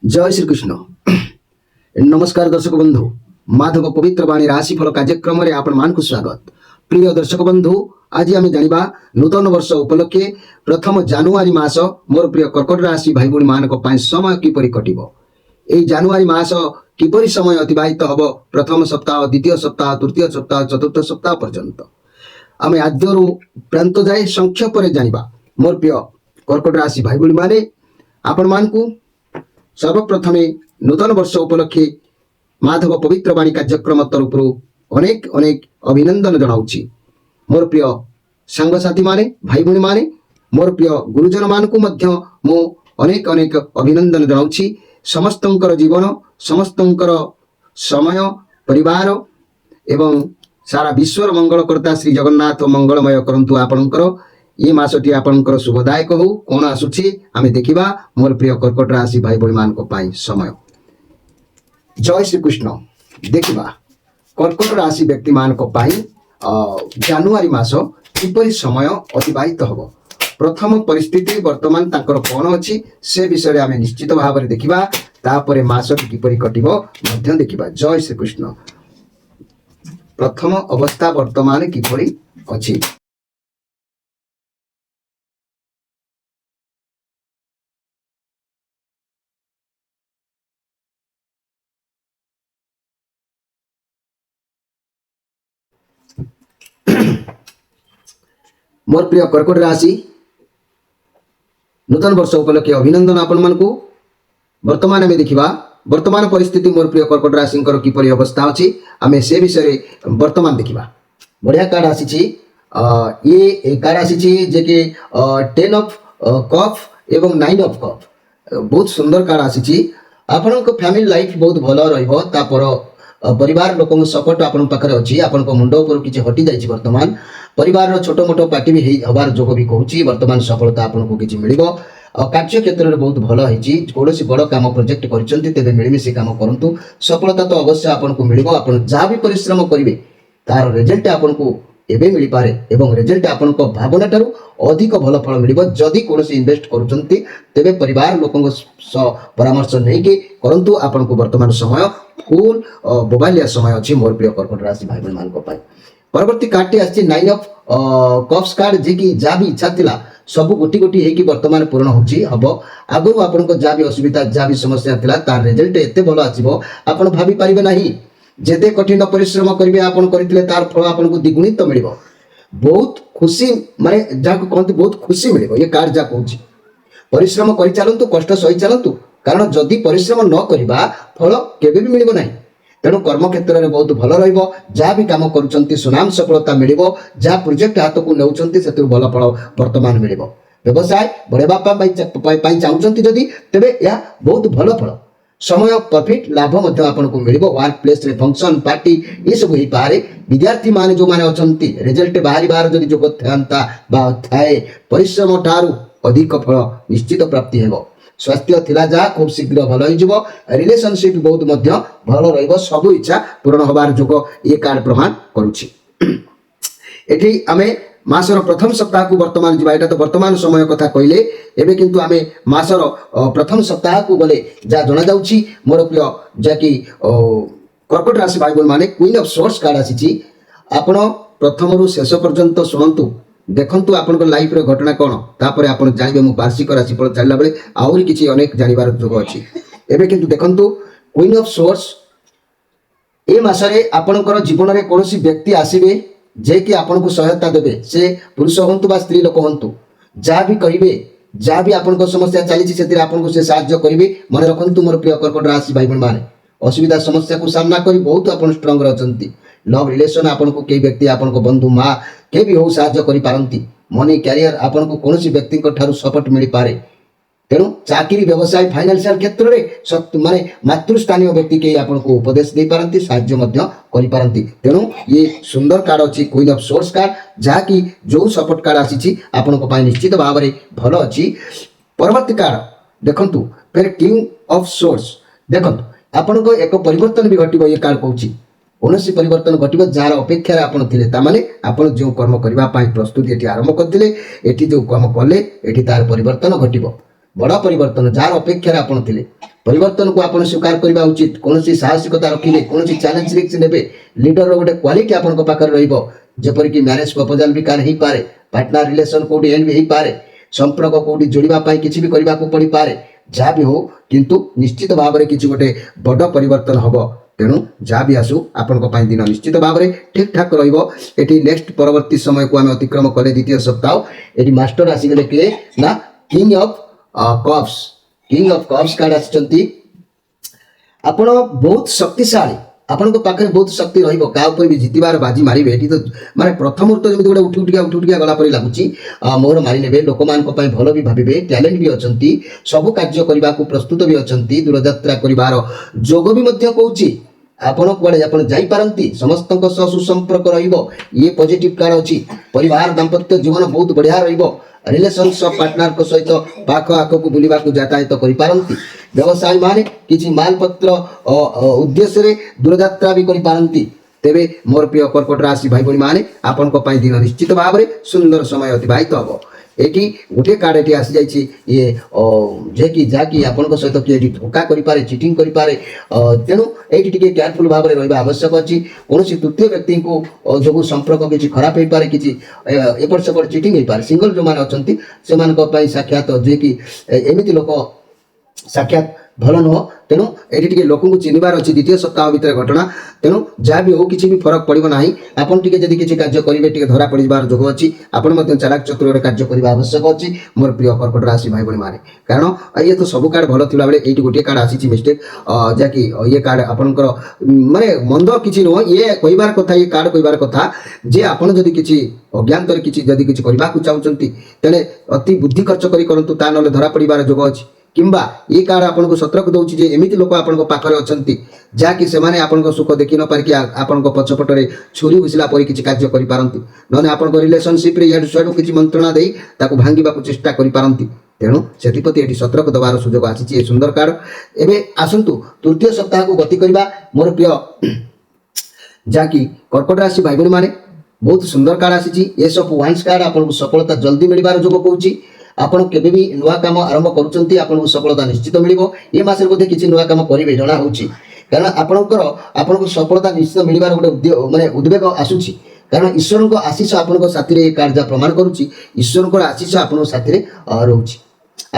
जय श्री कृष्ण। नमस्कार दर्शक बंधु, माधव पवित्र वाणी राशिफल कार्यक्रम में आपण मान स्वागत। प्रिय दर्शक बंधु, आज आम जाना नूतन वर्ष उपलक्षे प्रथम जानुआरी मास मोर प्रिय कर्कट राशि भाई भाई मान समय किपरि कटिबो, एई जानुआरी मास किपरि समय अतिबाहित हबो, प्रथम सप्ताह, द्वितीय सप्ताह, तृतीय सप्ताह, चतुर्थ सप्ताह पर्यंत आम आद्यरू प्रांत जाए संक्षेप जाना। मोर प्रिय कर्कट राशि भाई भाई माने आपण मानकु सर्वप्रथमे नूतन वर्ष उपलक्षे माधव पवित्र वाणी कार्यक्रम तरफ अनेक अनेक अभिनंदन जनाऊँगी। मोर प्रिय सांगसाथी माने भाई भाई माने मोर प्रिय गुरुजन मानकु मध्य मु अनेक अनेक अभिनंदन जनाऊँगी। समस्तंकर जीवन, समस्तंकर समय, परिवार एवं सारा विश्वर मंगलकर्ता श्री जगन्नाथ मंगलमय करंतु आपणकर ये मासटी आपणकर शुभदायक हो। कौन आसुछि आमे देखिबा। मोर प्रिय कर्कट राशि भाई भाई मान समय। जय श्री कृष्ण। देखिबा कर्कट राशि व्यक्ति मान जानुआरी मास किपरि समय अतिबाहित हबो, प्रथम परिस्थिति वर्तमान ताकर कौन अछि से विषय आमे निश्चित भाव में देखिबा। तापरे मासटी किपरि कटिबो मध्य देखिबा। जय श्री कृष्ण। प्रथम अवस्था वर्तमान किपरि अछि। मोर प्रिय कर्कट राशि नूतन वर्ष उपलक्षे अभिनंदन आपण मानकु। वर्तमान आम देखिबा वर्तमान परिस्थिति मोर प्रिय कर्कट राशि किपरि अवस्था अछि आमे से विषय वर्तमान देखिबा। बढ़िया कार्ड आसी ये कार्ड आसी जे कि 10 ऑफ कप एवं 9 ऑफ कप, बहुत सुंदर कार्ड आसी। आपण फैमिली लाइफ बहुत भल रहिबो। तापर परिवार लोक सपोर्ट आपण पाखरे अछि। आपण मुंड उपर किछि हटि जाइछि। वर्तमान परिवार छोट मोट पार्टी भी हबार जोग भी कहूँ। वर्तमान सफलता आपको किसी मिल कार्य क्षेत्र में बहुत भल होती। कौन बड़ काम प्रोजेक्ट कर मिलमिशी काम करूँ। सफलता तो अवश्य आपको मिल। आप जहाँ भी परिश्रम करेंगे तार रिजल्ट आपको एवं मिल पारे एवं रिजल्ट आपण भावना ठारू अधिक भल फल मिल। जदि कौन इन्वेस्ट करें परिवार लोकों परामर्श नहीं करूँ। आपको वर्तमान समय फुल बोबालिया समय अच्छी। मोर प्रिय कर्कट राशि भाई भाई मान परवर्ती कार्ड आसी 9 ऑफ कप्स कार्ड, जे कि जहाँ भी इच्छा थिला सब गोटी गोटी होगी वर्तमान पूर्ण हम। आगु आपको जहाँ भी असुविधा जहाँ भी समस्या थिला तार रिजल्ट एते भल आसीबो आपण भाभी पारिबे नाही। जेते कठिन परिश्रम करेंगे आपन करथिले तार फल आपको द्विगुणित मिल। बहुत खुशी माने जाको कहते बहुत खुशी मिल। ये कार्ड जा कहूँ परिश्रम कर चलतु, कष्ट सही चलतु, कारण जदि परिश्रम न करबा फल केबे भी मिल नाही। तेणु कर्म क्षेत्र में बहुत भल रहिबो। जहाँ भी काम करुछंती सुनाम सफलता मिल। जहाँ प्रोजेक्ट हाथ को नेउछंती से भल फल वर्तमान मिल। व्यवसाय बढ़ेबा पाई चाहूछंती जदि तेबे या बहुत भल फल समय प्रॉफिट लाभ मध्य आपको मिल। वर्क प्लेस रे फंक्शन पार्टी ये सब हो पारे। विद्यार्थी माने जो माने अछंती रिजल्ट बाहरी बाहर जदि जोग थांता बा थाए परिश्रम ठारू अधिक फल निश्चित प्राप्ति हेबो। स्वास्थ्य थिला जा खूब शीघ्र भल हो। रिलेशनशिप बहुत मध्य भल रहिबो। सब इच्छा पूर्ण होबार जोग ये कार्ड प्रमाण करुछि। एठी आमे मासर प्रथम सप्ताह को वर्तमान जीवा। एटा तो वर्तमान समय कथा कहले एबे किंतु आमे मासर प्रथम सप्ताह को गले जा जणा जाउछि। मोर प्रिय जा कि कर्कट राशि भाई बोल माने क्वीन ऑफ सोर्स कार्ड आसी। आपण प्रथम रु शेष पर्यंत सुनंतु, देखंतु आपन लाइफ रे घटना कोन, तापर आपन जानिबे मु वार्षिक राशिफल चलला बेले आउरी किछि अनेक जानिबार जोग अछि। एबे किंतु देखंतु क्वीन ऑफ सोर्स ए मासरे आपनकर जीवन रे कोनोसी व्यक्ति आसीबे जे कि आपनको सहायता देबे। से पुरुष होंतु बा स्त्री लोक होंतु, जहाँ भी कहिबे जहाँ भी आपनको समस्या चली से आपनको से साहाय्य करिवे। मन रखंतु मोर प्रिय कर्कट राशि भाई बहन माने असुविधा समस्या को सामना करी बहुत आपन स्ट्रांग रहचंती। लव रिलेशन आपनको के व्यक्ति आपनको बंधु माँ के भी हो साहाय्य करि पारंती। मनी कैरियर आपनको कोनोसी व्यक्ति को ठारू सपोर्ट मिल पारे। तेणु चाकरी व्यवसाय फाइनेंशियल क्षेत्र में माने मातृस्थानीय व्यक्ति के आपको उपदेश दे पारंती, साहाय्य मध्य करि पारंती। तेणु ये सुंदर कार्ड अछि क्वीन ऑफ सोर्स कार्ड, जहाँ कि जो सपोर्ट कार्ड आसी आपनको पाई निश्चित भाव में भल अछि। परवर्ती कार्ड देखंतु फिर किंग ऑफ सोर्स। देखंतु आपनको एक परिवर्तन भी घटिबो। ये कार्ड कहूछि कौनसी परिवर्तन घटिबो जार अपेक्षा आपण थिले। तामाने आपण जो कर्म करबा पाई प्रस्तुति एठी आरंभ करथिले, एठी जो काम कले एठी तार परिवर्तन घटिबो। ବଡ଼ ପରିବର୍ତ୍ତନ ଯାହାର ଅପେକ୍ଷାରେ ଆପଣ ଥିଲେ ପରିବର୍ତ୍ତନକୁ ଆପଣ ସ୍ୱୀକାର କରିବା ଉଚିତ। କୌଣସି ସାହସିକତା ରଖିବେ, କୌଣସି ଚ୍ୟାଲେଞ୍ଜ ରିସ୍କ ନେବେ। ଲିଡରର ଗୋଟେ କ୍ୱାଲିଟି ଆପଣଙ୍କ ପାଖରେ ରହିବ, ଯେପରିକି ମ୍ୟାରେଜ ପ୍ରପୋଜାଲ ବି କାହାର ହେଇପାରେ, ପାର୍ଟନର ରିଲେସନ କୋଉଠି ଏଣ୍ଡ ବି ହେଇପାରେ, ସମ୍ପର୍କ କୋଉଠି ଯୋଡ଼ିବା ପାଇଁ କିଛି ବି କରିବାକୁ ପଡ଼ିପାରେ। ଯାହା ବି ହଉ, କିନ୍ତୁ ନିଶ୍ଚିତ ଭାବରେ କିଛି ଗୋଟେ ବଡ଼ ପରିବର୍ତ୍ତନ ହବ। ତେଣୁ ଯାହା ବି ଆସୁ ଆପଣଙ୍କ ପାଇଁ ଦିନ ନିଶ୍ଚିତ ଭାବରେ ଠିକ୍ ଠାକ୍ ରହିବ। ଏଠି ନେକ୍ସଟ ପରବର୍ତ୍ତୀ ସମୟକୁ ଆମେ ଅତିକ୍ରମ କଲେ ଦ୍ୱିତୀୟ ସପ୍ତାହ। ଏଠି ମାଷ୍ଟର ଆସିଗଲେ କିଏ ନା କିଙ୍ଗ ଅଫ୍ କପ୍ସ କାର୍ଡ ଆସିଛନ୍ତି। ଆପଣ ବହୁତ ଶକ୍ତିଶାଳୀ, ଆପଣଙ୍କ ପାଖରେ ବହୁତ ଶକ୍ତି ରହିବ, କାହା ଉପରେ ବି ଜିତିବାର ବାଜି ମାରିବେ। ଏଠି ତ ମାନେ ପ୍ରଥମରୁ ତ ଯେମିତି ଗୋଟେ ଉଠି ଉଠିକା ଗଲା ପରି ଲାଗୁଛି। ମୋହର ମାରି ନେବେ, ଲୋକମାନଙ୍କ ପାଇଁ ଭଲ ବି ଭାବିବେ, ଟ୍ୟାଲେଣ୍ଟ ବି ଅଛନ୍ତି, ସବୁ କାର୍ଯ୍ୟ କରିବାକୁ ପ୍ରସ୍ତୁତ ବି ଅଛନ୍ତି, ଦୂରଯାତ୍ରା କରିବାର ଯୋଗ ବି ମଧ୍ୟ କହୁଛି। ଆପଣ କୁଆଡ଼େ ଆପଣ ଯାଇପାରନ୍ତି, ସମସ୍ତଙ୍କ ସହ ସୁସମ୍ପର୍କ ରହିବ, ଇଏ ପଜିଟିଭ କାର୍ଡ ଅଛି। ପରିବାର ଦାମ୍ପତ୍ୟ ଜୀବନ ବହୁତ ବଢ଼ିଆ ରହିବ। ରିଲେସନସିପ୍ ପାର୍ଟନରଙ୍କ ସହିତ ପାଖ ଆଖକୁ ବୁଲିବାକୁ ଯାତାୟାତ କରିପାରନ୍ତି। ବ୍ୟବସାୟୀ ମାନେ କିଛି ମାଲପତ୍ର ଉଦ୍ଦେଶ୍ୟରେ ଦୂରଯାତ୍ରା ବି କରିପାରନ୍ତି। ତେବେ ମୋର ପ୍ରିୟ କର୍କଟ ରାଶି ଭାଇ ଭଉଣୀ ମାନେ, ଆପଣଙ୍କ ପାଇଁ ଦିନ ନିଶ୍ଚିତ ଭାବରେ ସୁନ୍ଦର ସମୟ ଅତିବାହିତ ହେବ। ଏଠି ଗୋଟିଏ କାର୍ଡ ଏଠି ଆସିଯାଇଛି, ଇଏ ଯାହାକି ଆପଣଙ୍କ ସହିତ କିଏ ଏଠି ଧୋକା କରିପାରେ, ଚିଟିଂ କରିପାରେ। ତେଣୁ ଏଇଠି ଟିକେ କେୟାରଫୁଲ ଭାବରେ ରହିବା ଆବଶ୍ୟକ ଅଛି। କୌଣସି ତୃତୀୟ ବ୍ୟକ୍ତିଙ୍କୁ ଯୋଗୁଁ ସମ୍ପର୍କ କିଛି ଖରାପ ହେଇପାରେ, କିଛି ଏପଟ ସେପଟ ଚିଟିଂ ହେଇପାରେ। ସିଙ୍ଗଲ ଯେଉଁମାନେ ଅଛନ୍ତି ସେମାନଙ୍କ ପାଇଁ ସାକ୍ଷାତ, ଯିଏକି ଏମିତି ଲୋକ ସାକ୍ଷାତ ଭଲ ନୁହଁ। ତେଣୁ ଏଠି ଟିକେ ଲୋକଙ୍କୁ ଚିହ୍ନିବାର ଅଛି ଦ୍ୱିତୀୟ ସପ୍ତାହ ଭିତରେ ଘଟଣା। ତେଣୁ ଯାହା ବି ହଉ, କିଛି ବି ଫରକ ପଡ଼ିବ ନାହିଁ। ଆପଣ ଟିକେ ଯଦି କିଛି କାର୍ଯ୍ୟ କରିବେ, ଟିକେ ଧରା ପଡ଼ିଯିବାର ଯୋଗ ଅଛି। ଆପଣ ମଧ୍ୟ ଚାଲାକ ଚତୁରରେ କାର୍ଯ୍ୟ କରିବା ଆବଶ୍ୟକ ଅଛି ମୋର ପ୍ରିୟ କର୍କଟ ରାଶି ଭାଇ ଭଉଣୀ ମାନେ। କାରଣ ଇଏ ତ ସବୁ କାର୍ଡ ଭଲ ଥିଲାବେଳେ ଏଇଠି ଗୋଟିଏ କାର୍ଡ ଆସିଛି ମିଷ୍ଟେକ୍, ଯାହାକି ଇଏ କାର୍ଡ ଆପଣଙ୍କର ମାନେ ମନ୍ଦ କିଛି ନୁହଁ। ଇଏ କହିବାର କଥା, ଇଏ କାର୍ଡ କହିବାର କଥା ଯେ ଆପଣ ଯଦି କିଛି ଅଜ୍ଞାତରେ ଯଦି କିଛି କରିବାକୁ ଚାହୁଁଛନ୍ତି, ତେଣେ ଅତି ବୁଦ୍ଧି ଖର୍ଚ୍ଚ କରନ୍ତୁ, ତା ନହେଲେ ଧରା ପଡ଼ିବାର ଯୋଗ ଅଛି। କିମ୍ବା ଏ କାର୍ଡ ଆପଣଙ୍କୁ ସତର୍କ ଦେଉଛି ଯେ ଏମିତି ଲୋକ ଆପଣଙ୍କ ପାଖରେ ଅଛନ୍ତି ଯାହାକି ସେମାନେ ଆପଣଙ୍କ ସୁଖ ଦେଖି ନ ପାରିକି ଆପଣଙ୍କ ପଛପଟରେ ଛୁରୀ ଭୁସିଲା ପରି କିଛି କାର୍ଯ୍ୟ କରିପାରନ୍ତି। ନହେଲେ ଆପଣଙ୍କ ରିଲେସନସିପ୍ରେ ଇଆଡ଼ୁ ସିଆଡ଼ୁ କିଛି ମନ୍ତ୍ରଣା ଦେଇ ତାକୁ ଭାଙ୍ଗିବାକୁ ଚେଷ୍ଟା କରିପାରନ୍ତି। ତେଣୁ ସେଥିପ୍ରତି ଏଠି ସତର୍କ ଦେବାର ସୁଯୋଗ ଆସିଛି ଏ ସୁନ୍ଦର କାର୍ଡ। ଏବେ ଆସନ୍ତୁ ତୃତୀୟ ସପ୍ତାହକୁ ଗତି କରିବା ମୋର ପ୍ରିୟ ଯାହାକି କର୍କଟ ରାଶି ଭାଇ ଭଉଣୀ ମାନେ। ବହୁତ ସୁନ୍ଦର କାର୍ଡ ଆସିଛି। ଏସ୍ ଅଫ୍ ୱାନ୍ସ କାର୍ଡ ଆପଣଙ୍କୁ ସଫଳତା ଜଲ୍ଦି ମିଳିବାର ଯୋଗ କହୁଛି। ଆପଣ କେବେ ବି ନୂଆ କାମ ଆରମ୍ଭ କରୁଛନ୍ତି, ଆପଣଙ୍କୁ ସଫଳତା ନିଶ୍ଚିତ ମିଳିବ। ଏ ମାସରେ ବୋଧେ କିଛି ନୂଆ କାମ କରିବେ ଜଣା ହେଉଛି, କାରଣ ଆପଣଙ୍କୁ ସଫଳତା ନିଶ୍ଚିତ ମିଳିବାର ଗୋଟେ ମାନେ ଉଦ୍ବେଗ ଆସୁଛି। କାରଣ ଈଶ୍ୱରଙ୍କ ଆଶୀଷ ଆପଣଙ୍କ ସାଥିରେ ଏ କାର୍ଡ ଯାହା ପ୍ରମାଣ କରୁଛି, ଈଶ୍ୱରଙ୍କର ଆଶୀଷ ଆପଣଙ୍କ ସାଥିରେ ରହୁଛି।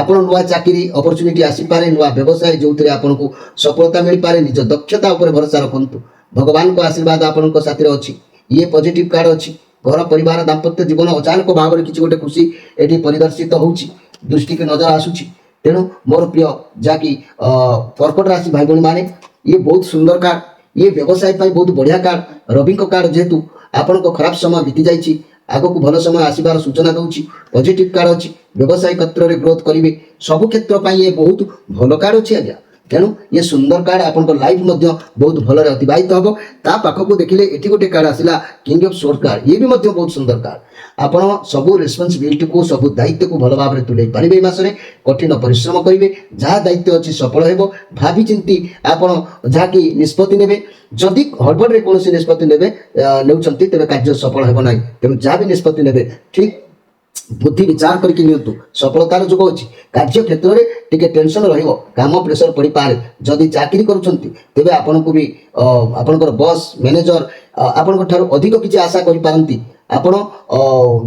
ଆପଣ ନୂଆ ଚାକିରି ଅପରଚ୍ୟୁନିଟି ଆସିପାରେ, ନୂଆ ବ୍ୟବସାୟ ଯେଉଁଥିରେ ଆପଣଙ୍କୁ ସଫଳତା ମିଳିପାରେ। ନିଜ ଦକ୍ଷତା ଉପରେ ଭରସା ରଖନ୍ତୁ, ଭଗବାନଙ୍କ ଆଶୀର୍ବାଦ ଆପଣଙ୍କ ସାଥିରେ ଅଛି। ଇଏ ପଜିଟିଭ କାର୍ଡ ଅଛି। ଘର ପରିବାର ଦାମ୍ପତ୍ୟ ଜୀବନ ଅଚାନକ ଭାବରେ କିଛି ଗୋଟେ ଖୁସି ଏଠି ପରିଦର୍ଶିତ ହେଉଛି, ଦୃଷ୍ଟିକି ନଜର ଆସୁଛି। ତେଣୁ ମୋର ପ୍ରିୟ ଯାହାକି କର୍କଟ ରାଶି ଭାଇ ଭଉଣୀ ମାନେ, ଇଏ ବହୁତ ସୁନ୍ଦର କାର୍ଡ। ଇଏ ବ୍ୟବସାୟ ପାଇଁ ବହୁତ ବଢ଼ିଆ କାର୍ଡ। ରବିଙ୍କ କାର୍ଡ ଯେହେତୁ ଆପଣଙ୍କ ଖରାପ ସମୟ ବିତି ଯାଇଛି, ଆଗକୁ ଭଲ ସମୟ ଆସିବାର ସୂଚନା ଦେଉଛି। ପଜିଟିଭ କାର୍ଡ ଅଛି, ବ୍ୟବସାୟ କ୍ଷେତ୍ରରେ ଗ୍ରୋଥ କରିବେ, ସବୁ କ୍ଷେତ୍ର ପାଇଁ ଏ ବହୁତ ଭଲ କାର୍ଡ ଅଛି ଆଜ୍ଞା। ତେଣୁ ଏ ସୁନ୍ଦର କାର୍ଡ ଆପଣଙ୍କ ଲାଇଫ ମଧ୍ୟ ବହୁତ ଭଲରେ ଅତିବାହିତ ହେବ। ତା ପାଖକୁ ଦେଖିଲେ ଏଠି ଗୋଟେ କାର୍ଡ ଆସିଲା କିଙ୍ଗ ଅଫ୍ ସୋର୍ଡ କାର୍ଡ। ଇଏ ବି ମଧ୍ୟ ବହୁତ ସୁନ୍ଦର କାର୍ଡ। ଆପଣ ସବୁ ରେସ୍ପନ୍ସିବିଲିଟିକୁ, ସବୁ ଦାୟିତ୍ୱକୁ ଭଲ ଭାବରେ ତୁଲେଇ ପାରିବେ। ଏ ମାସରେ କଠିନ ପରିଶ୍ରମ କରିବେ, ଯାହା ଦାୟିତ୍ୱ ଅଛି ସଫଳ ହେବ। ଭାବିଚିନ୍ତି ଆପଣ ଯାହାକି ନିଷ୍ପତ୍ତି ନେବେ। ଯଦି ହଡ଼ବଡ଼ରେ କୌଣସି ନିଷ୍ପତ୍ତି ନେଉଛନ୍ତି, ତେବେ କାର୍ଯ୍ୟ ସଫଳ ହେବ ନାହିଁ। ତେଣୁ ଯାହା ବି ନିଷ୍ପତ୍ତି ନେବେ ଠିକ୍ ବୁଦ୍ଧି ବିଚାର କରିକି ନିଅନ୍ତୁ, ସଫଳତାର ଯୋଗ ଅଛି। କାର୍ଯ୍ୟ କ୍ଷେତ୍ରରେ ଟିକେ ଟେନସନ ରହିବ, କାମ ପ୍ରେସର ପଡ଼ିପାରେ। ଯଦି ଚାକିରି କରୁଛନ୍ତି, ତେବେ ଆପଣଙ୍କୁ ବି ଆପଣଙ୍କର ବସ୍ ମ୍ୟାନେଜର ଆପଣଙ୍କ ଠାରୁ ଅଧିକ କିଛି ଆଶା କରିପାରନ୍ତି। ଆପଣ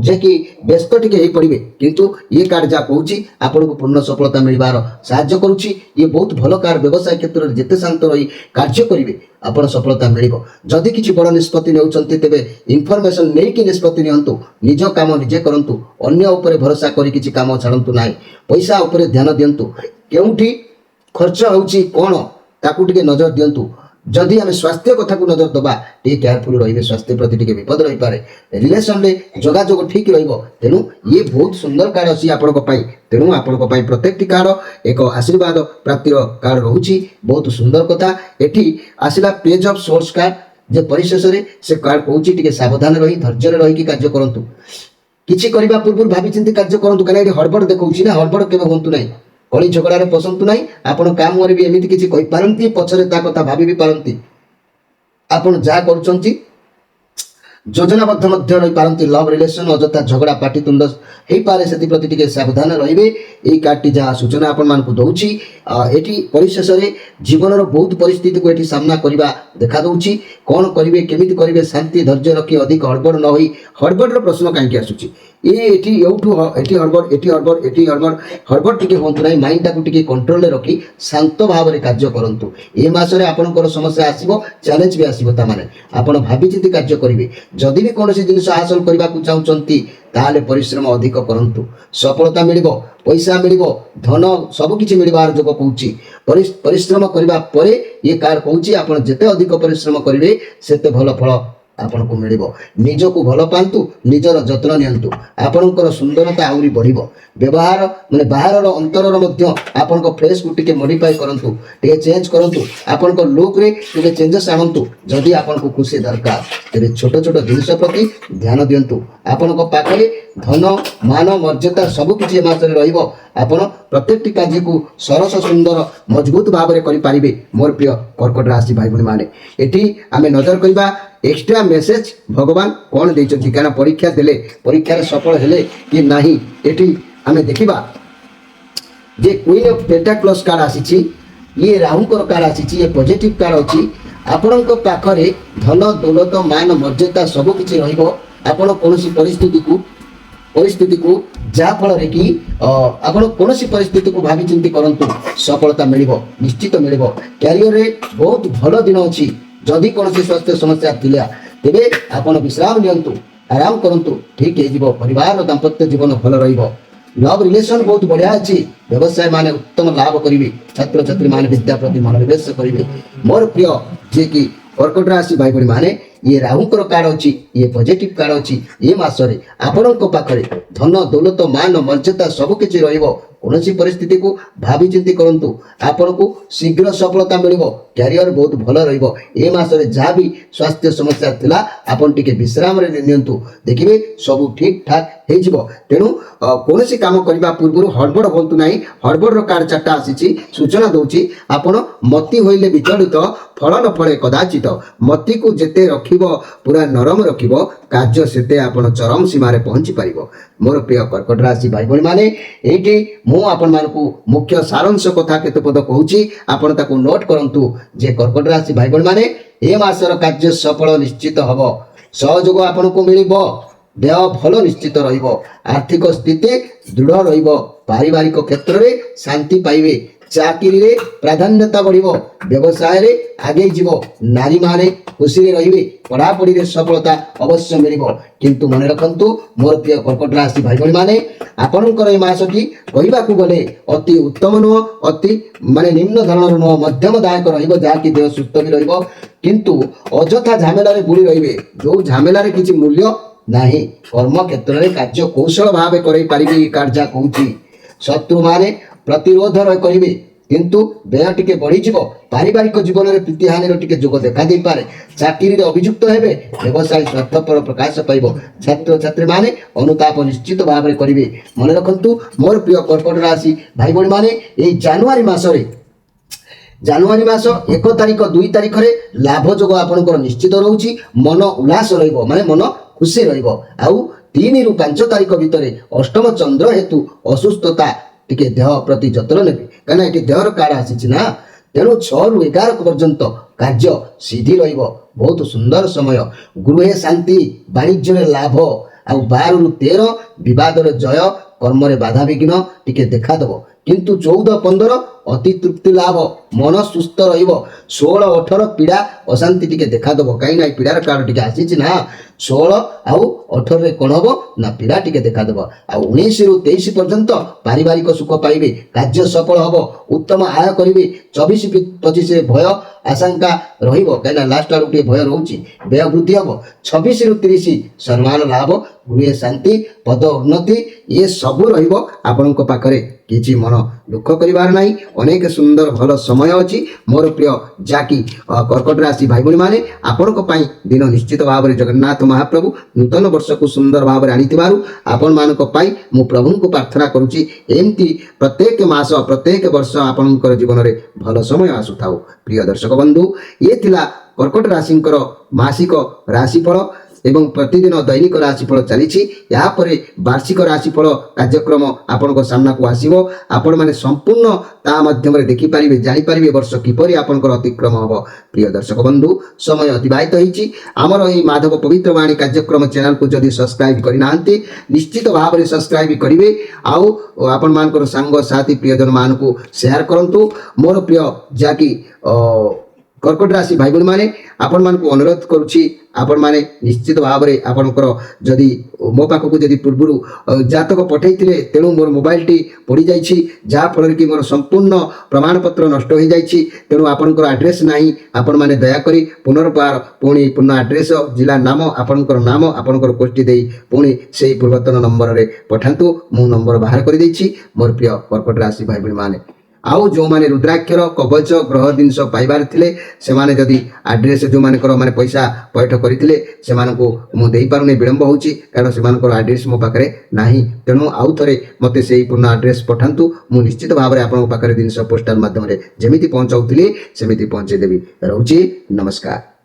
ଯିଏକି ବ୍ୟସ୍ତ ଟିକେ ହେଇପଡ଼ିବେ, କିନ୍ତୁ ଇଏ କାର୍ଡ ଯାହା କହୁଛି ଆପଣଙ୍କୁ ପୂର୍ଣ୍ଣ ସଫଳତା ମିଳିବାର ସାହାଯ୍ୟ କରୁଛି। ଇଏ ବହୁତ ଭଲ କାର୍ଡ। ବ୍ୟବସାୟ କ୍ଷେତ୍ରରେ ଯେତେ ଶାନ୍ତ ରହି କାର୍ଯ୍ୟ କରିବେ, ଆପଣ ସଫଳତା ମିଳିବ। ଯଦି କିଛି ବଡ଼ ନିଷ୍ପତ୍ତି ନେଉଛନ୍ତି, ତେବେ ଇନଫର୍ମେସନ ନେଇକି ନିଷ୍ପତ୍ତି ନିଅନ୍ତୁ। ନିଜ କାମ ନିଜେ କରନ୍ତୁ, ଅନ୍ୟ ଉପରେ ଭରସା କରି କିଛି କାମ ଛାଡ଼ନ୍ତୁ ନାହିଁ। ପଇସା ଉପରେ ଧ୍ୟାନ ଦିଅନ୍ତୁ, କେଉଁଠି ଖର୍ଚ୍ଚ ହେଉଛି କ'ଣ ତାକୁ ଟିକେ ନଜର ଦିଅନ୍ତୁ। ଯଦି ଆମେ ସ୍ୱାସ୍ଥ୍ୟ କଥାକୁ ନଜର ଦେବା, ଟିକେ କେୟାରଫୁଲ ରହିବେ, ସ୍ୱାସ୍ଥ୍ୟ ପ୍ରତି ଟିକେ ବିପଦ ରହିପାରେ। ରିଲେସନରେ ଯୋଗାଯୋଗ ଠିକ୍ ରହିବ। ତେଣୁ ଇଏ ବହୁତ ସୁନ୍ଦର କାର୍ଡ ଅଛି ଆପଣଙ୍କ ପାଇଁ। ତେଣୁ ଆପଣଙ୍କ ପାଇଁ ପ୍ରତ୍ୟେକଟି କାର୍ଡ ଏକ ଆଶୀର୍ବାଦ ପ୍ରାପ୍ତିର କାର୍ଡ ରହୁଛି। ବହୁତ ସୁନ୍ଦର କଥା। ଏଠି ଆସିଲା ପେଜ୍ ଅଫ୍ ସୋର୍ସ କାର୍ଡ, ଯେ ପରିଶେଷରେ ସେ କାର୍ଡ କହୁଛି ଟିକେ ସାବଧାନ ରହି ଧୈର୍ଯ୍ୟରେ ରହିକି କାର୍ଯ୍ୟ କରନ୍ତୁ। କିଛି କରିବା ପୂର୍ବରୁ ଭାବିଚିନ୍ତି କାର୍ଯ୍ୟ କରନ୍ତୁ, କାରଣ ଏଠି ହଡ଼ବଡ଼ ଦେଖାଉଛି ନା। ହଡ଼ବଡ଼ କେବେ ହୁଅନ୍ତୁ ନାହିଁ, କଳି ଝଗଡ଼ାରେ ପଶନ୍ତୁ ନାହିଁ। ଆପଣ କାମରେ ବି ଏମିତି କିଛି କହିପାରନ୍ତି, ପଛରେ ତା କଥା ଭାବି ବି ପାରନ୍ତି। ଆପଣ ଯାହା କରୁଛନ୍ତି ଯୋଜନାବଦ୍ଧ ମଧ୍ୟ ରହିପାରନ୍ତି। ଲଭ୍ ରିଲେସନ ଅଯଥା ଝଗଡ଼ା ପାଟିତୁଣ୍ଡ ହେଇପାରେ ସେଥିପ୍ରତି ଟିକେ ସାବଧାନ ରହିବେ। এই କାର୍ଡଟି ଯାହା ସୂଚନା ଆପଣମାନଙ୍କୁ ଦେଉଛି ଏଠି ପରିଶେଷରେ ଜୀବନର ବହୁତ ପରିସ୍ଥିତିକୁ ଏଠି ସାମ୍ନା କରିବା ଦେଖାଦେଉଛି। କ'ଣ କରିବେ କେମିତି କରିବେ ଶାନ୍ତି ଧୈର୍ଯ୍ୟ ରଖି ଅଧିକ ହଡ଼ବଡ଼ ନ ହୋଇ ହଡ଼ବଡ଼ର ପ୍ରଶ୍ନ କାହିଁକି ଆସୁଛି ଏଠି ଏଉଠୁ ଏଠି ହଡ଼ବଡ଼ ଏଠି ହଡ଼ବଡ଼ ଏଠି ହଡ଼ବଡ଼ ହଡ଼ବଡ଼ ଟିକେ ହୁଅନ୍ତୁ ନାହିଁ। ମାଇଣ୍ଡଟାକୁ ଟିକେ କଣ୍ଟ୍ରୋଲରେ ରଖି ଶାନ୍ତ ଭାବରେ କାର୍ଯ୍ୟ କରନ୍ତୁ। ଏ ମାସରେ ଆପଣଙ୍କର ସମସ୍ୟା ଆସିବ ଚ୍ୟାଲେଞ୍ଜ ବି ଆସିବ। ତାମାନେ ଆପଣ ଭାବିଚିନ୍ତି କାର୍ଯ୍ୟ କରିବେ। ଯଦି ବି କୌଣସି ଜିନିଷ ହାସଲ କରିବାକୁ ଚାହୁଁଛନ୍ତି ତାହେଲେ ପରିଶ୍ରମ ଅଧିକ କରନ୍ତୁ। ସଫଳତା ମିଳିବ ପଇସା ମିଳିବ ଧନ ସବୁକିଛି ମିଳିବାର ଯୋଗ କହୁଛି। ପରିଶ୍ରମ କରିବା ପରେ ଏ କାର୍ଡ କହୁଛି ଆପଣ ଯେତେ ଅଧିକ ପରିଶ୍ରମ କରିବେ ସେତେ ଭଲ ଫଳ ଆପଣଙ୍କୁ ମିଳିବ। ନିଜକୁ ଭଲ ପାଆନ୍ତୁ ନିଜର ଯତ୍ନ ନିଅନ୍ତୁ ଆପଣଙ୍କର ସୁନ୍ଦରତା ଆହୁରି ବଢ଼ିବ। ବ୍ୟବହାର ମାନେ ବାହାରର ଅନ୍ତରର ମଧ୍ୟ ଆପଣଙ୍କ ଫେସ୍କୁ ଟିକେ ମଡିଫାଏ କରନ୍ତୁ ଟିକେ ଚେଞ୍ଜ କରନ୍ତୁ। ଆପଣଙ୍କ ଲୁକ୍ରେ ଟିକେ ଚେଞ୍ଜେସ୍ ଆଣନ୍ତୁ। ଯଦି ଆପଣଙ୍କୁ ଖୁସି ଦରକାର ତେବେ ଛୋଟ ଛୋଟ ଜିନିଷ ପ୍ରତି ଧ୍ୟାନ ଦିଅନ୍ତୁ। ଆପଣଙ୍କ ପାଖରେ ଧନ ମାନ ମର୍ଯ୍ୟାଦା ସବୁକିଛି ଏ ମାସରେ ରହିବ। ଆପଣ ପ୍ରତ୍ୟେକଟି କାର୍ଯ୍ୟକୁ ସରସ ସୁନ୍ଦର ମଜବୁତ ଭାବରେ କରିପାରିବେ। ମୋର ପ୍ରିୟ କର୍କଟ ରାଶି ଭାଇ ଭଉଣୀମାନେ ଏଠି ଆମେ ନଜର କରିବା ଏକ୍ସଟ୍ରା ମେସେଜ ଭଗବାନ କ'ଣ ଦେଇଛନ୍ତି କାରଣ ପରୀକ୍ଷା ଦେଲେ ପରୀକ୍ଷାରେ ସଫଳ ହେଲେ କି ନାହିଁ ଏଠି ଆମେ ଦେଖିବା ଯେ କୁଇନ୍ ଅଫ୍ ପେଣ୍ଟାକ୍ଲସ୍ କାର୍ଡ ଆସିଛି। ଇଏ ରାହୁଙ୍କର କାର୍ଡ ଆସିଛି। ଇଏ ପଜିଟିଭ କାର୍ଡ ଅଛି। ଆପଣଙ୍କ ପାଖରେ ଧନ ଦୌଲତ ମାନ ମର୍ଯ୍ୟାଦା ସବୁକିଛି ରହିବ। ଆପଣ କୌଣସି ପରିସ୍ଥିତିକୁ ଯାହାଫଳରେ କି ଆପଣ କୌଣସି ପରିସ୍ଥିତିକୁ ଭାବିଚିନ୍ତି କରନ୍ତୁ ସଫଳତା ମିଳିବ ନିଶ୍ଚିତ ମିଳିବ। କ୍ୟାରିୟରରେ ବହୁତ ଭଲ ଦିନ ଅଛି। ଯଦି କୌଣସି ସ୍ୱାସ୍ଥ୍ୟ ସମସ୍ୟା ଥିଲା ତେବେ ଆପଣ ବିଶ୍ରାମ ନିଅନ୍ତୁ ଆରାମ କରନ୍ତୁ ଠିକ୍ ହେଇଯିବ। ପରିବାରର ଦାମ୍ପତ୍ୟ ଜୀବନ ଭଲ ରହିବ। ଲଭ୍ ରିଲେସନ୍ ବହୁତ ବଢ଼ିଆ ଅଛି। ବ୍ୟବସାୟ ମାନେ ଉତ୍ତମ ଲାଭ କରିବେ। ଛାତ୍ରଛାତ୍ରୀମାନେ ବିଦ୍ୟା ପ୍ରତି ମନୋନିବେଶ କରିବେ। ମୋର ପ୍ରିୟ ଯିଏକି କର୍କଟ ରାଶି ଭାଇ ଭଉଣୀମାନେ ଇଏ ରାହୁଙ୍କର କାର୍ଡ ଅଛି। ଇଏ ପଜିଟିଭ କାର୍ଡ ଅଛି। ଏ ମାସରେ ଆପଣଙ୍କ ପାଖରେ ଧନ ଦୌଲତ ମାନ ମର୍ଯ୍ୟାଦା ସବୁକିଛି ରହିବ। କୌଣସି ପରିସ୍ଥିତିକୁ ଭାବିଚିନ୍ତି କରନ୍ତୁ ଆପଣଙ୍କୁ ଶୀଘ୍ର ସଫଳତା ମିଳିବ। କ୍ୟାରିୟର ବହୁତ ଭଲ ରହିବ। ଏ ମାସରେ ଯାହା ବି ସ୍ୱାସ୍ଥ୍ୟ ସମସ୍ୟା ଥିଲା ଆପଣ ଟିକେ ବିଶ୍ରାମରେ ନିଅନ୍ତୁ ଦେଖିବେ ସବୁ ଠିକ୍ ଠାକ୍ ହେଇଯିବ। ତେଣୁ କୌଣସି କାମ କରିବା ପୂର୍ବରୁ ହଡ଼ବଡ଼ ହୁଅନ୍ତୁ ନାହିଁ। ହଡ଼ବଡ଼ର କାର୍ଡ ଚାରିଟା ଆସିଛି ସୂଚନା ଦେଉଛି ଆପଣ ମତି ହୋଇଲେ ବିଚଳିତ ଫଳ ନ ଫଳେ କଦାଚିତ। ମତିକୁ ଯେତେ ରଖିବ ପୁରା ନରମ ରଖିବ କାର୍ଯ୍ୟ ସେତେ ଆପଣ ଚରମ ସୀମାରେ ପହଞ୍ଚି ପାରିବ। ମୋର ପ୍ରିୟ କର୍କଟ ରାଶି ଭାଇ ଭଉଣୀମାନେ ଏଇଠି ମୁଁ ଆପଣମାନଙ୍କୁ ମୁଖ୍ୟ ସାରାଂଶ କଥା କେତେ ପଦ କହୁଛି ଆପଣ ତାକୁ ନୋଟ୍ କରନ୍ତୁ ଯେ କର୍କଟ ରାଶି ଭାଇ ଭଉଣୀମାନେ ଏ ମାସର କାର୍ଯ୍ୟ ସଫଳ ନିଶ୍ଚିତ ହେବ। ସହଯୋଗ ଆପଣଙ୍କୁ ମିଳିବ। ଦେହ ଭଲ ନିଶ୍ଚିତ ରହିବ। ଆର୍ଥିକ ସ୍ଥିତି ଦୃଢ଼ ରହିବ। ପାରିବାରିକ କ୍ଷେତ୍ରରେ ଶାନ୍ତି ପାଇବେ। ଚାକିରିରେ ପ୍ରାଧାନ୍ୟତା ବଢ଼ିବ। ବ୍ୟବସାୟରେ ଆଗେଇ ଯିବ। ନାରୀମାନେ ଖୁସିରେ ରହିବେ। ପଢ଼ାପଢ଼ିରେ ସଫଳତା ଅବଶ୍ୟ ମିଳିବ। କିନ୍ତୁ ମନେ ରଖନ୍ତୁ ମୋର ପ୍ରିୟ କର୍କଟ ରାଶି ଭାଇ ଭଉଣୀମାନେ ଆପଣଙ୍କର ଏ ମାସଟି କହିବାକୁ ଗଲେ ଅତି ଉତ୍ତମ ନୁହଁ ଅତି ନିମ୍ନ ଧରଣର ନୁହଁ ମଧ୍ୟମ ଦାୟକ ରହିବ ଯାହାକି ଦେହ ସୁସ୍ଥ ବି ରହିବ। କିନ୍ତୁ ଅଯଥା ଝାମେଲାରେ ବୁଡ଼ି ରହିବେ ଯେଉଁ ଝାମେଲାରେ କିଛି ମୂଲ୍ୟ ନାହିଁ। କର୍ମକ୍ଷେତ୍ରରେ କାର୍ଯ୍ୟ କୌଶଳ ଭାବେ କରାଇ ପାରିବେ। ଏ କାର୍ଡ ଯାହା କହୁଛି ଶତ୍ରୁମାନେ ପ୍ରତିରୋଧ କରିବେ କିନ୍ତୁ ବ୍ୟୟ ଟିକେ ବଢ଼ିଯିବ। ପାରିବାରିକ ଜୀବନରେ ପ୍ରୀତିହାନିର ଟିକେ ଯୋଗ ଦେଖାଦେଇପାରେ। ଚାକିରିରେ ଅଭିଯୁକ୍ତ ହେବେ। ବ୍ୟବସାୟ ସ୍ୱାର୍ଥପର ପ୍ରକାଶ ପାଇବ। ଛାତ୍ରଛାତ୍ରୀମାନେ ଅନୁତାପ ନିଶ୍ଚିତ ଭାବରେ କରିବେ। ମନେ ରଖନ୍ତୁ ମୋର ପ୍ରିୟ କର୍କଟ ରାଶି ଭାଇ ଭଉଣୀମାନେ ଏଇ ଜାନୁଆରୀ ମାସ 1 ତାରିଖ 2 ତାରିଖରେ ଲାଭ ଯୋଗ ଆପଣଙ୍କର ନିଶ୍ଚିତ ରହୁଛି। ମନ ଉଲ୍ଲାସ ରହିବ ମନ ଖୁସି ରହିବ। ଆଉ 3 ରୁ 5 ତାରିଖ ଭିତରେ ଅଷ୍ଟମ ଚନ୍ଦ୍ର ହେତୁ ଅସୁସ୍ଥତା ଟିକେ ଦେହ ପ୍ରତି ଯତ୍ନ ନେବେ କାହିଁକିନା ଏଠି ଦେହର କାର୍ଡ ଆସିଛି ନା। ତେଣୁ 6 ରୁ 11 ପର୍ଯ୍ୟନ୍ତ କାର୍ଯ୍ୟ ସିଦ୍ଧି ରହିବ। ବହୁତ ସୁନ୍ଦର ସମୟ। ଗୃହେ ଶାନ୍ତି ବାଣିଜ୍ୟରେ ଲାଭ। ଆଉ 12 ରୁ 13 ବିବାଦରେ ଜୟ କର୍ମରେ ବାଧାବିଘ୍ନ ଟିକେ ଦେଖାଦେବ। କିନ୍ତୁ 14 15 ଅତି ତୃପ୍ତି ଲାଭ ମନ ସୁସ୍ଥ ରହିବ। 16 18 ପୀଡ଼ା ଅଶାନ୍ତି ଟିକେ ଦେଖାଦେବ କାହିଁକିନା ଏ ପୀଡ଼ାର କାର୍ଡ ଟିକେ ଆସିଛି ନା। 16 ଆଉ 18ରେ କ'ଣ ହେବ ନା ପୀଡ଼ା ଟିକେ ଦେଖାଦେବ। ଆଉ 19 ରୁ 23 ପର୍ଯ୍ୟନ୍ତ ପାରିବାରିକ ସୁଖ ପାଇବେ। କାର୍ଯ୍ୟ ସଫଳ ହେବ। ଉତ୍ତମ ଆୟ କରିବେ। 24 25ରେ ଭୟ ଆଶଙ୍କା ରହିବ କାହିଁକିନା ଲାଷ୍ଟ ଆଡ଼କୁ ଟିକେ ଭୟ ରହୁଛି। ବ୍ୟୟ ବୃଦ୍ଧି ହେବ। 26 ରୁ 30 ସମ୍ମାନ ଲାଭ ଗୃହେ ଶାନ୍ତି ପଦ ଉନ୍ନତି ଇଏ ସବୁ ରହିବ। ଆପଣଙ୍କ ପାଖରେ କିଛି ମନ ଦୁଃଖ କରିବାର ନାହିଁ। ଅନେକ ସୁନ୍ଦର ଭଲ ସମୟ ଅଛି ମୋର ପ୍ରିୟ ଯାକି କର୍କଟ ରାଶି ଭାଇ ଭଉଣୀମାନେ ଆପଣଙ୍କ ପାଇଁ ଦିନ ନିଶ୍ଚିତ ଭାବରେ ଜଗନ୍ନାଥ ମହାପ୍ରଭୁ ନୂତନ ବର୍ଷକୁ ସୁନ୍ଦର ଭାବରେ ଆଣିଥିବାରୁ ଆପଣମାନଙ୍କ ପାଇଁ ମୁଁ ପ୍ରଭୁଙ୍କୁ ପ୍ରାର୍ଥନା କରୁଛି ଏମିତି ପ୍ରତ୍ୟେକ ମାସ ପ୍ରତ୍ୟେକ ବର୍ଷ ଆପଣଙ୍କର ଜୀବନରେ ଭଲ ସମୟ ଆସୁଥାଉ। ପ୍ରିୟ ଦର୍ଶକ ବନ୍ଧୁ ଇଏ ଥିଲା କର୍କଟ ରାଶିଙ୍କର ମାସିକ ରାଶିଫଳ। ଏବଂ ପ୍ରତିଦିନ ଦୈନିକ ରାଶିଫଳ ଚାଲିଛି। ଏହାପରେ ବାର୍ଷିକ ରାଶିଫଳ କାର୍ଯ୍ୟକ୍ରମ ଆପଣଙ୍କ ସାମ୍ନାକୁ ଆସିବ। ଆପଣମାନେ ସମ୍ପୂର୍ଣ୍ଣ ତା ମାଧ୍ୟମରେ ଦେଖିପାରିବେ, ଜାଣିପାରିବେ ବର୍ଷ କିପରି ଆପଣଙ୍କର ଅତିକ୍ରମ ହେବ। ପ୍ରିୟ ଦର୍ଶକ ବନ୍ଧୁ, ସମୟ ଅତିବାହିତ ହୋଇଛି। ଆମର ଏହି ମାଧବ ପବିତ୍ର ବାଣୀ କାର୍ଯ୍ୟକ୍ରମ ଚ୍ୟାନେଲକୁ ଯଦି ସବସ୍କ୍ରାଇବ୍ କରିନାହାନ୍ତି ନିଶ୍ଚିତ ଭାବରେ ସବସ୍କ୍ରାଇବ୍ କରିବେ, ଆଉ ଆପଣମାନଙ୍କର ସାଙ୍ଗସାଥି ପ୍ରିୟଜନମାନଙ୍କୁ ସେୟାର କରନ୍ତୁ। ମୋର ପ୍ରିୟ ଯାହାକି କର୍କଟ ରାଶି ଭାଇ ଭଉଣୀମାନେ, ଆପଣମାନଙ୍କୁ ଅନୁରୋଧ କରୁଛି, ଆପଣମାନେ ନିଶ୍ଚିତ ଭାବରେ ଆପଣଙ୍କର ଯଦି ମୋ ପାଖକୁ ଯଦି ପୂର୍ବରୁ ଜାତକ ପଠାଇଥିଲେ, ତେଣୁ ମୋର ମୋବାଇଲଟି ପୋଡ଼ିଯାଇଛି, ଯାହାଫଳରେ କି ମୋର ସମ୍ପୂର୍ଣ୍ଣ ପ୍ରମାଣପତ୍ର ନଷ୍ଟ ହୋଇଯାଇଛି। ତେଣୁ ଆପଣଙ୍କର ଆଡ୍ରେସ୍ ନାହିଁ, ଆପଣମାନେ ଦୟାକରି ପୁନର୍ବାର ପୁଣି ପୁନଃ ଆଡ୍ରେସ୍, ଜିଲ୍ଲା ନାମ, ଆପଣଙ୍କର ନାମ, ଆପଣଙ୍କର ଗୋଷ୍ଠୀ ଦେଇ ପୁଣି ସେହି ପୂର୍ବତନ ନମ୍ବରରେ ପଠାନ୍ତୁ। ମୁଁ ନମ୍ବର ବାହାର କରିଦେଇଛି। ମୋର ପ୍ରିୟ କର୍କଟ ରାଶି ଭାଇ ଭଉଣୀମାନେ, ଆଉ ଯେଉଁମାନେ ରୁଦ୍ରାକ୍ଷର କବଚ ଗ୍ରହ ଜିନିଷ ପାଇବାର ଥିଲେ, ସେମାନେ ଯଦି ଆଡ୍ରେସ୍ ଯେଉଁମାନଙ୍କର ମାନେ ପଇସା ପଇଠ କରିଥିଲେ ସେମାନଙ୍କୁ ମୁଁ ଦେଇପାରୁନି, ବିଳମ୍ବ ହେଉଛି, କାରଣ ସେମାନଙ୍କର ଆଡ୍ରେସ୍ ମୋ ପାଖରେ ନାହିଁ। ତେଣୁ ଆଉ ଥରେ ମୋତେ ସେହି ପୁରୁଣା ଆଡ୍ରେସ୍ ପଠାନ୍ତୁ। ମୁଁ ନିଶ୍ଚିତ ଭାବରେ ଆପଣଙ୍କ ପାଖରେ ଜିନିଷ ପୋଷ୍ଟାଲ ମାଧ୍ୟମରେ ଯେମିତି ପହଞ୍ଚାଉଥିଲି ସେମିତି ପହଞ୍ଚାଇ ଦେବି। ରହୁଛି, ନମସ୍କାର।